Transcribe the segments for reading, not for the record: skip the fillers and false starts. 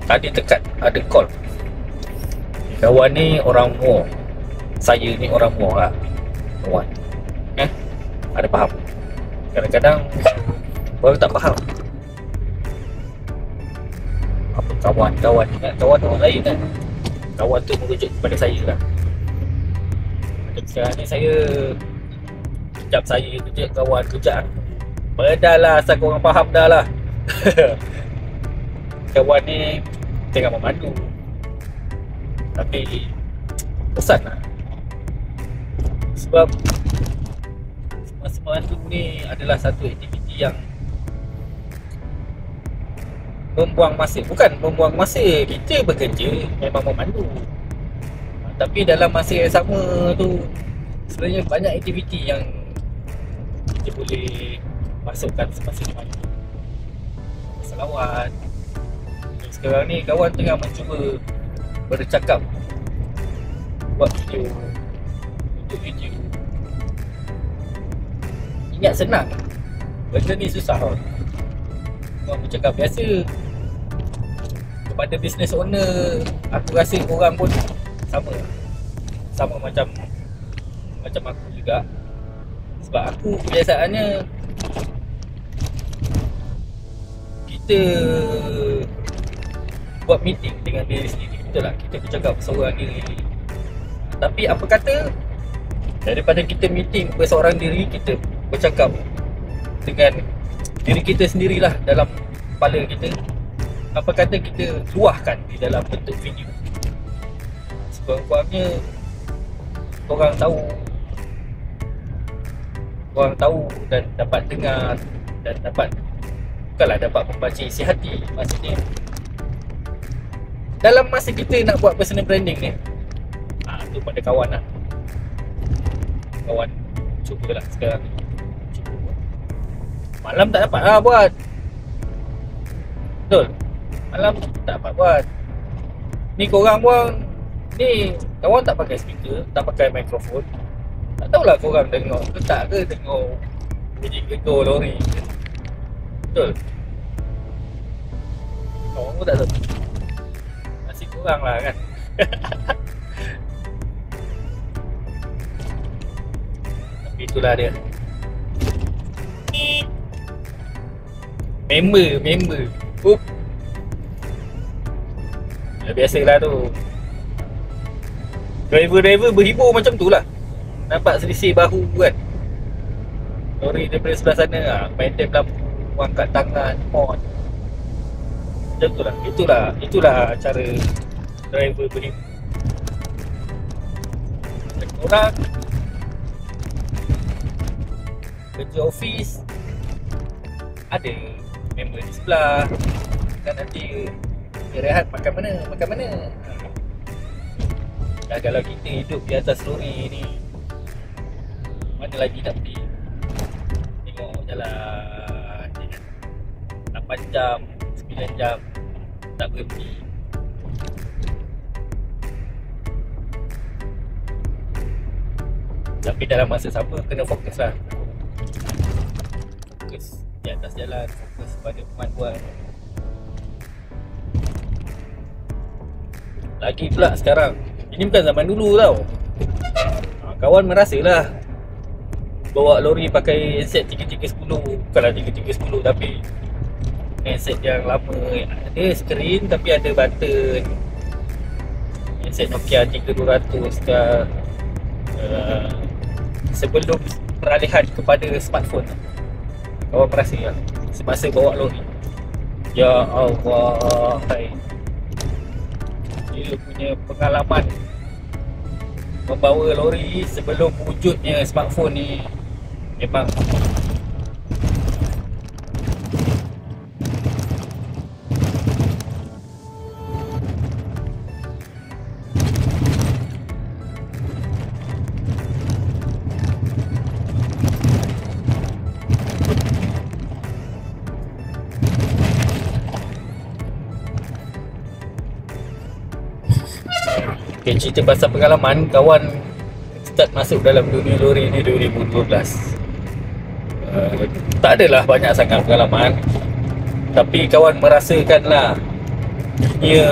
Tadi dekat ada call. Kawan ni orang Muar, saya ni orang Muar lah kawan. Ada faham. Kadang-kadang orang tak faham apa kawan-kawan ni kan. Kawan orang lain kan. Kawan tu merujuk kepada saya lah. Macam sekarang ni saya kejap saya kejap kawan kejap dah lah, asal korang faham dah lah. Kawan ni tengah memandu, tapi pesan lah. Sebab memandu ni adalah satu aktiviti yang membuang masa. Bukan membuang masa, kita bekerja memang memandu, tapi dalam masa yang sama tu sebenarnya banyak aktiviti yang kita boleh masukkan semasa memandu. Selawat. Sekarang ni kawan tengah mencuba bercakap, buat video, untuk video. Ingat senang, benda ni susah tau. Orang bercakap biasa. Kepada business owner, aku rasa korang pun sama macam aku juga. Sebab aku kebiasaannya kita buat meeting dengan diri sendiri. Betul lah, kita bercakap seorang diri. Tapi apa kata, daripada kita meeting berseorang diri, kita bercakap dengan diri kita sendirilah dalam kepala kita. Apa kata kita luahkan di dalam bentuk video. Sekurang-kurangnya korang tahu dan dapat dengar dan dapat, bukanlah dapat membaca isi hati. Maksudnya dalam masa kita nak buat personal branding ni, tu pada kawan lah. Kawan cubalah sekarang ni. Malam tak dapat lah buat. Betul, malam tak dapat buat. Ni korang pun, ni kawan tak pakai speaker, tak pakai mikrofon. Tak tahulah korang tengok ke tak ke, tengok bunyi kereta lori ke. Betul, korang pun tak tahu. Nasib korang lah kan. Tapi itulah dia, member. Biasalah tu, driver berhibur macam tu lah. Nampak selisih bahu kan, lori daripada sebelah sana main tap lampu, angkat tangan, horn. Macam tu lah. Itulah cara driver berhibur. Orang kerja office, ada member di sebelah kan, nanti rehat makan mana. Dan kalau kita hidup di atas lori ni, mana lagi nak pergi? Tengok jalan 8 jam, 9 jam tak berhenti. Tapi dalam masa sama kena fokus lah. Fokus di atas jalan, fokus pada pemanduan. Lagi pula sekarang, ini bukan zaman dulu tau. Kawan merasalah bawa lori pakai handset 3310. Bukanlah 3310, tapi handset yang lama. Ada skrin tapi ada button. Handset Nokia 3200 ke. Sebelum peralihan kepada smartphone, kawan merasa lah semasa bawa lori, ya Allah, dia punya pengalaman membawa lori sebelum wujudnya smartphone ni memang okay. Cerita pasal pengalaman, kawan start masuk dalam dunia lori ni 2012. Tak adalah banyak sangat pengalaman, tapi kawan merasakan lah Dia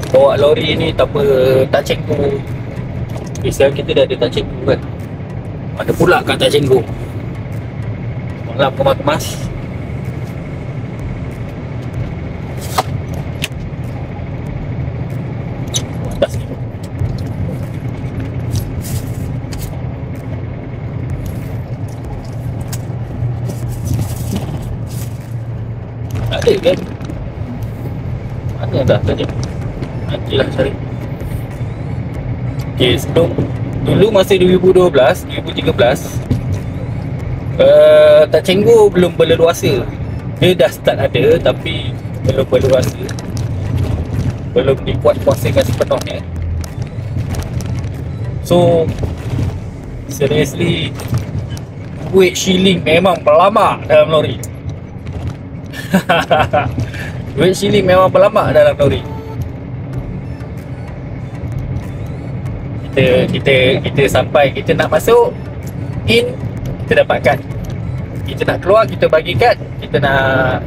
bawa lori ni tanpa tak cenggu. Sekarang kita dah ada tak cenggu kan. Ada pula kat tak cenggu. Malam kemas-kemas. Atas ni. Tak ada kan? Mana dah tadi? Nantilah cari. Okay, sebelum dulu masa 2012, 2013 tak cenggu belum berleluasa. Dia dah start ada tapi belum berleluasa. Belum dikuat-kuasakan sepenuhnya. So seriously, weight shilling memang berlama dalam lori. Weight shilling memang berlama dalam lori. Kita sampai, kita nak masuk in, kita dapatkan. Kita nak keluar, kita bagi kad. Kita nak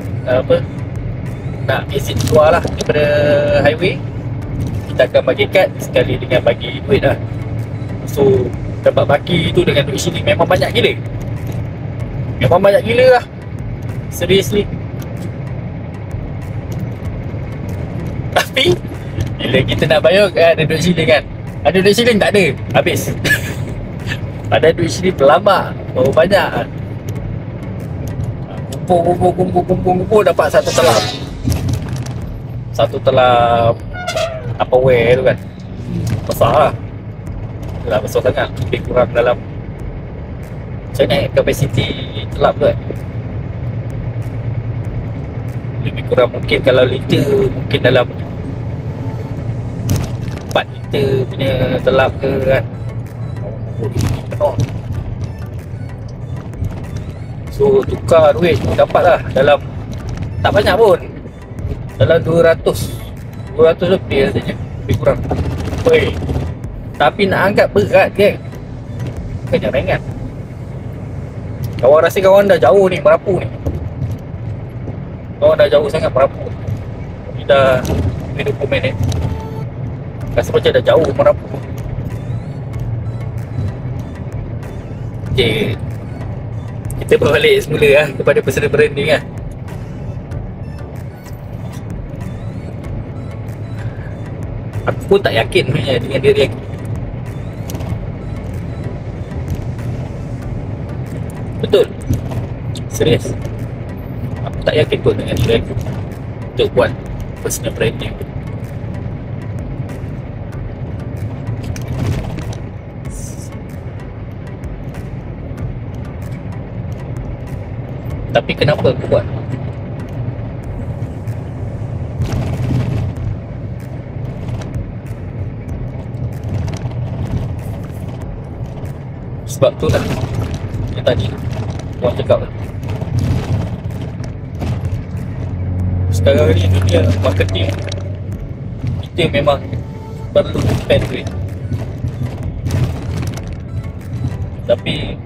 nak exit keluar lah daripada highway, kita akan bagi kad sekali dengan bagi duit lah. So dapat baki tu dengan duit sini memang banyak gila. Memang banyak gila lah. Seriously. Tapi bila kita nak bayar kan, ada duit sini kan, ada duit shilling tak ada, habis. Ada duit shilling berlambak, baru banyak. Kumpul dapat satu telam. Satu telam Tupperware tu kan, besar lah. Dah besar sangat, lebih kurang dalam, macam ni kapasiti telam tu kan, lebih kurang mungkin kalau liter, mungkin dalam 4 liter punya telam ke kan. Penuh. So tukar duit dapat lah dalam, tak banyak pun, dalam 200 lebih rasanya, lebih kurang. Oi, tapi nak angkat berat kan, bukannya ringan. Kawan rasa kawan dah jauh ni, Merapu ni. Kawan dah jauh sangat Merapu. Ni dah 20 minit. Rasa macam dah jauh Merapu. Okay, kita berbalik semula lah kepada personal branding lah. Aku pun tak yakin sebenarnya dengan diri aku. Betul, serius, aku tak yakin pun dengan diri aku untuk buat personal branding. Tapi kenapa aku buat? Sebab tu lah yang tadi orang cakap lah, sekarang ni dunia marketing, kita memang perlu spend duit. Tapi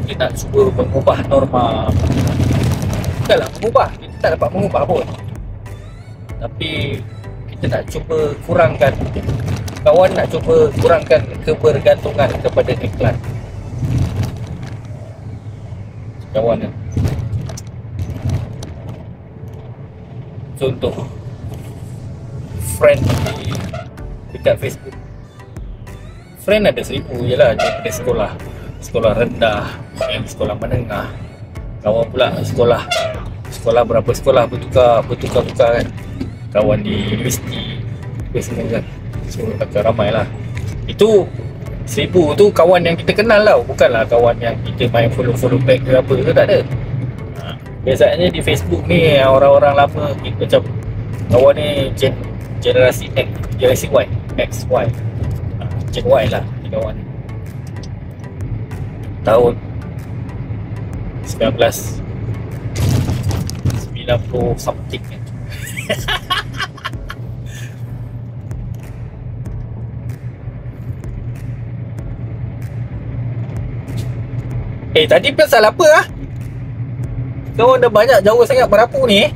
kita nak cuba mengubah norma. Bukanlah mengubah, kita tak dapat mengubah pun, tapi kita nak cuba kurangkan, kawan nak cuba kurangkan kebergantungan kepada iklan. Kawan kan, contoh friend dekat Facebook, friend ada 1000 je lah daripada sekolah rendah, yang sekolah menengah. Kawan pula sekolah berapa sekolah bertukar kan. Kawan di universiti apa semua kan. So akan ramai lah. Itu 1000 tu kawan yang kita kenal lah, bukanlah kawan yang kita main follow back ke apa ke, tak ada. Biasanya di Facebook ni orang-orang lama kita macam kawan ni generasi X, generasi Y, XY, Gen Y lah ni kawan ni. Tahun 1990 something kan. Tadi pasal apa ah? Kawan dah banyak jauh sangat Merapu ni